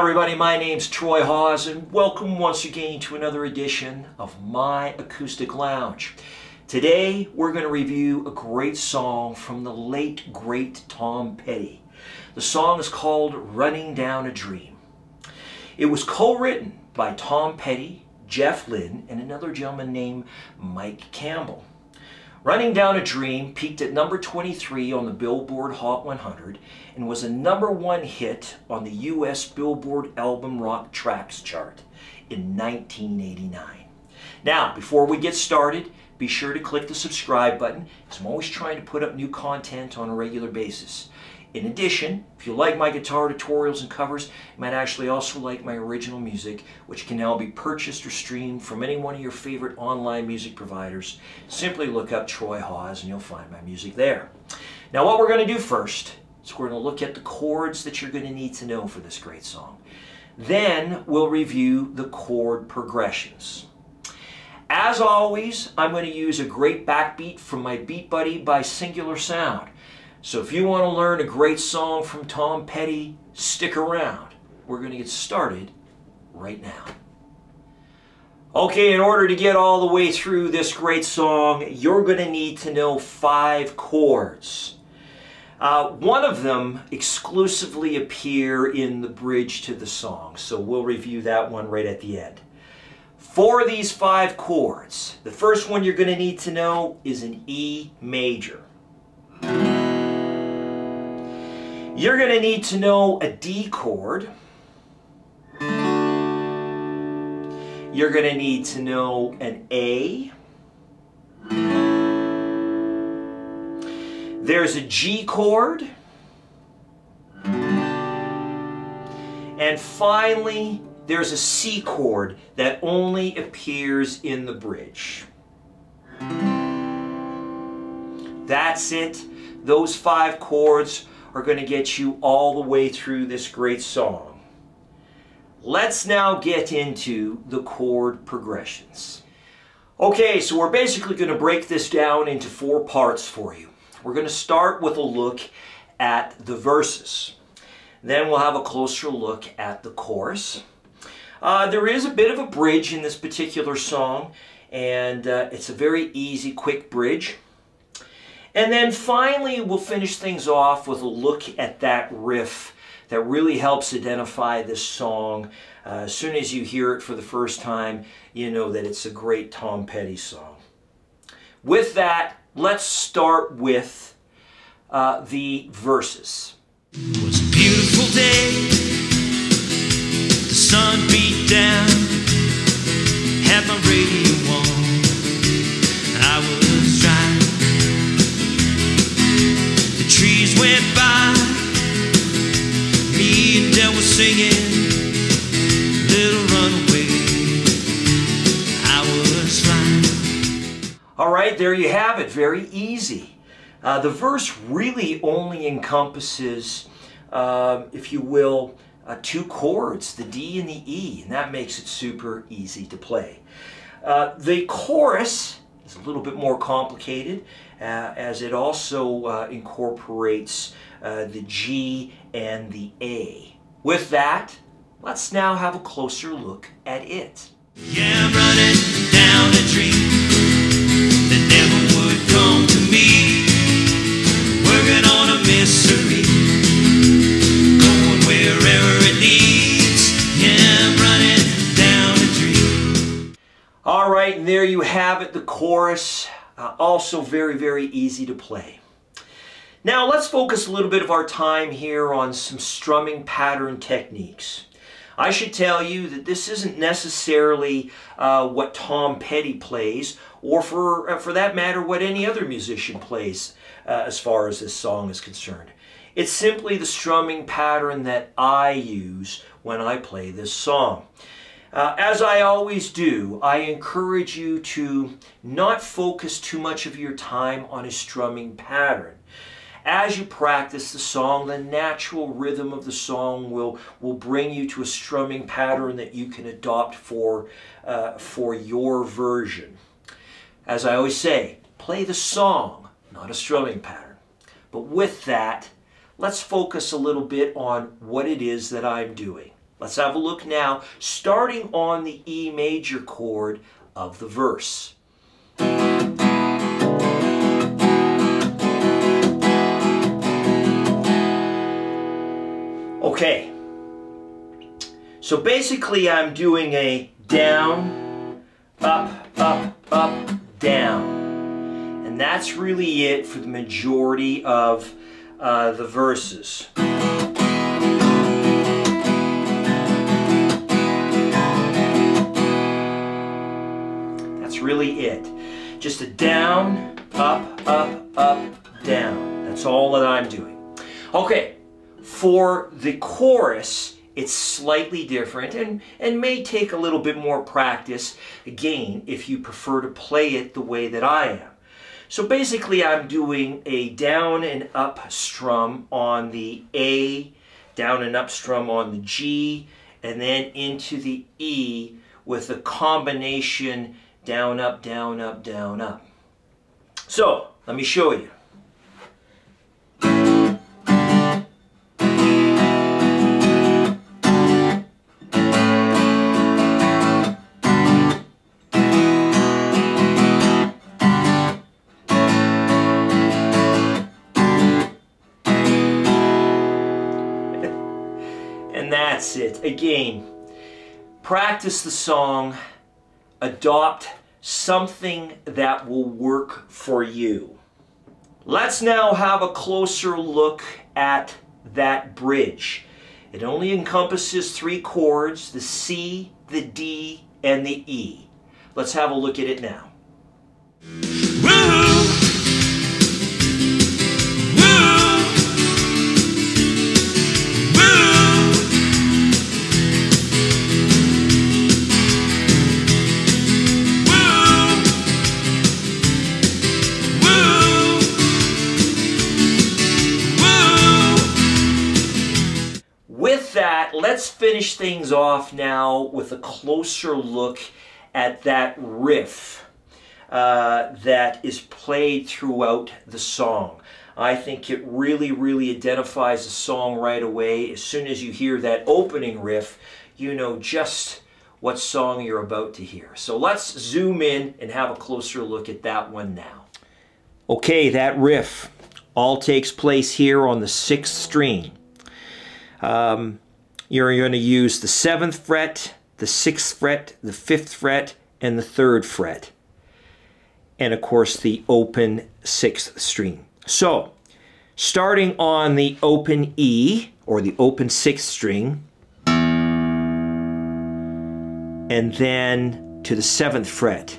everybody, my name's Troy Hawes and welcome once again to another edition of My Acoustic Lounge. Today we're going to review a great song from the late great Tom Petty. The song is called Running Down a Dream. It was co-written by Tom Petty, Jeff Lynne, and another gentleman named Mike Campbell. Running Down a Dream peaked at number 23 on the Billboard Hot 100 and was a #1 hit on the US Billboard Album Rock Tracks chart in 1989. Now, before we get started, be sure to click the subscribe button, as I'm always trying to put up new content on a regular basis. In addition, if you like my guitar tutorials and covers, you might actually also like my original music, which can now be purchased or streamed from any one of your favorite online music providers. Simply look up Troy Hawes and you'll find my music there. Now what we're going to do first is we're going to look at the chords that you're going to need to know for this great song. Then we'll review the chord progressions. As always, I'm going to use a great backbeat from my Beat Buddy by Singular Sound. So if you want to learn a great song from Tom Petty, stick around. We're going to get started right now. Okay, in order to get all the way through this great song, you're going to need to know 5 chords. One of them exclusively appear in the bridge to the song, so we'll review that one right at the end. For these 5 chords, the first one you're going to need to know is an E major. You're going to need to know a D chord. You're going to need to know an A. There's a G chord. And finally, there's a C chord that only appears in the bridge. That's it. Those 5 chords are going to get you all the way through this great song. Let's now get into the chord progressions. Okay, so we're basically going to break this down into 4 parts for you. We're going to start with a look at the verses. Then we'll have a closer look at the chorus. There is a bit of a bridge in this particular song, and it's a very easy, quick bridge. And then finally, we'll finish things off with a look at that riff that really helps identify this song. As soon as you hear it for the first time, you know that it's a great Tom Petty song. With that, let's start with the verses. It was a beautiful day. The sun beat down. Had my radio on. I was driving. Trees went by, me and Dell was singing, little runaway, I was flying. All right, there you have it, very easy. The verse really only encompasses, if you will, 2 chords, the D and the E, and that makes it super easy to play. The chorus is a little bit more complicated, as it also incorporates the G and the A. With that, let's now have a closer look at it. Yeah, I'm running down a dream that never would come to me, working on a mystery, going wherever it leads. Yeah, I'm running down a dream. All right, and there you have it, the chorus. Also very, very easy to play. Now let's focus a little bit of our time here on some strumming pattern techniques. I should tell you that this isn't necessarily what Tom Petty plays, or for that matter what any other musician plays as far as this song is concerned. It's simply the strumming pattern that I use when I play this song. As I always do, I encourage you to not focus too much of your time on a strumming pattern. As you practice the song, the natural rhythm of the song will bring you to a strumming pattern that you can adopt for your version. As I always say, play the song, not a strumming pattern. But with that, let's focus a little bit on what it is that I'm doing. Let's have a look now, starting on the E major chord of the verse. Okay, so basically I'm doing a down, up, up, up, down. And that's really it for the majority of the verses. That's really it. Just a down, up, up, up, down. That's all that I'm doing. Okay. For the chorus, it's slightly different and may take a little bit more practice, again, if you prefer to play it the way that I am. So basically, I'm doing a down and up strum on the A, down and up strum on the G, and then into the E with a combination down, up, down, up, down, up. So, let me show you. And that's it. Again, practice the song, adopt something that will work for you. Let's now have a closer look at that bridge. It only encompasses 3 chords, the C, the D, and the E. Let's have a look at it now. With that, let's finish things off now with a closer look at that riff that is played throughout the song. I think it really identifies the song right away. As soon as you hear that opening riff, you know just what song you're about to hear. So let's zoom in and have a closer look at that one now. Okay, that riff all takes place here on the 6th string. You're going to use the 7th fret, the 6th fret, the 5th fret, and the 3rd fret. And of course the open 6th string. So, starting on the open E, or the open 6th string, and then to the 7th fret.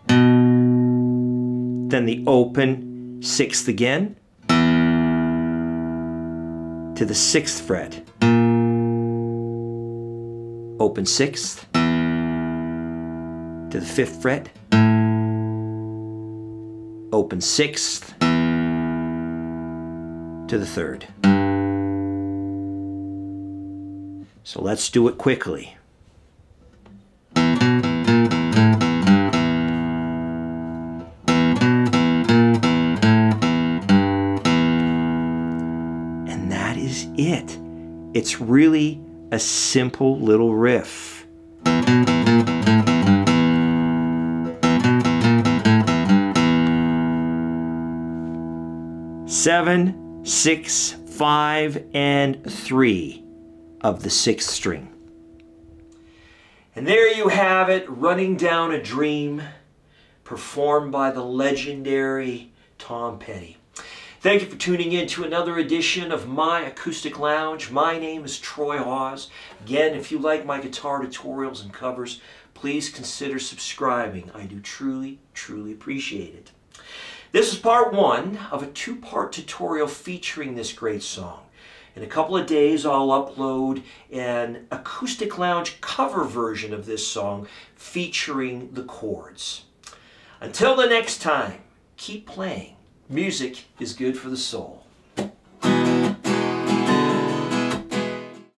Then the open 6th again, to the 6th fret, open 6th, to the 5th fret, open 6th, to the 3rd. So let's do it quickly. And that is it. It's really a simple little riff. Seven, 6, 5, and 3 of the 6th string. And there you have it, Running Down a Dream, performed by the legendary Tom Petty. Thank you for tuning in to another edition of My Acoustic Lounge. My name is Troy Hawes. Again, if you like my guitar tutorials and covers, please consider subscribing. I do truly appreciate it. This is part 1 of a 2-part tutorial featuring this great song. In a couple of days, I'll upload an Acoustic Lounge cover version of this song featuring the chords. Until the next time, keep playing. Music is good for the soul.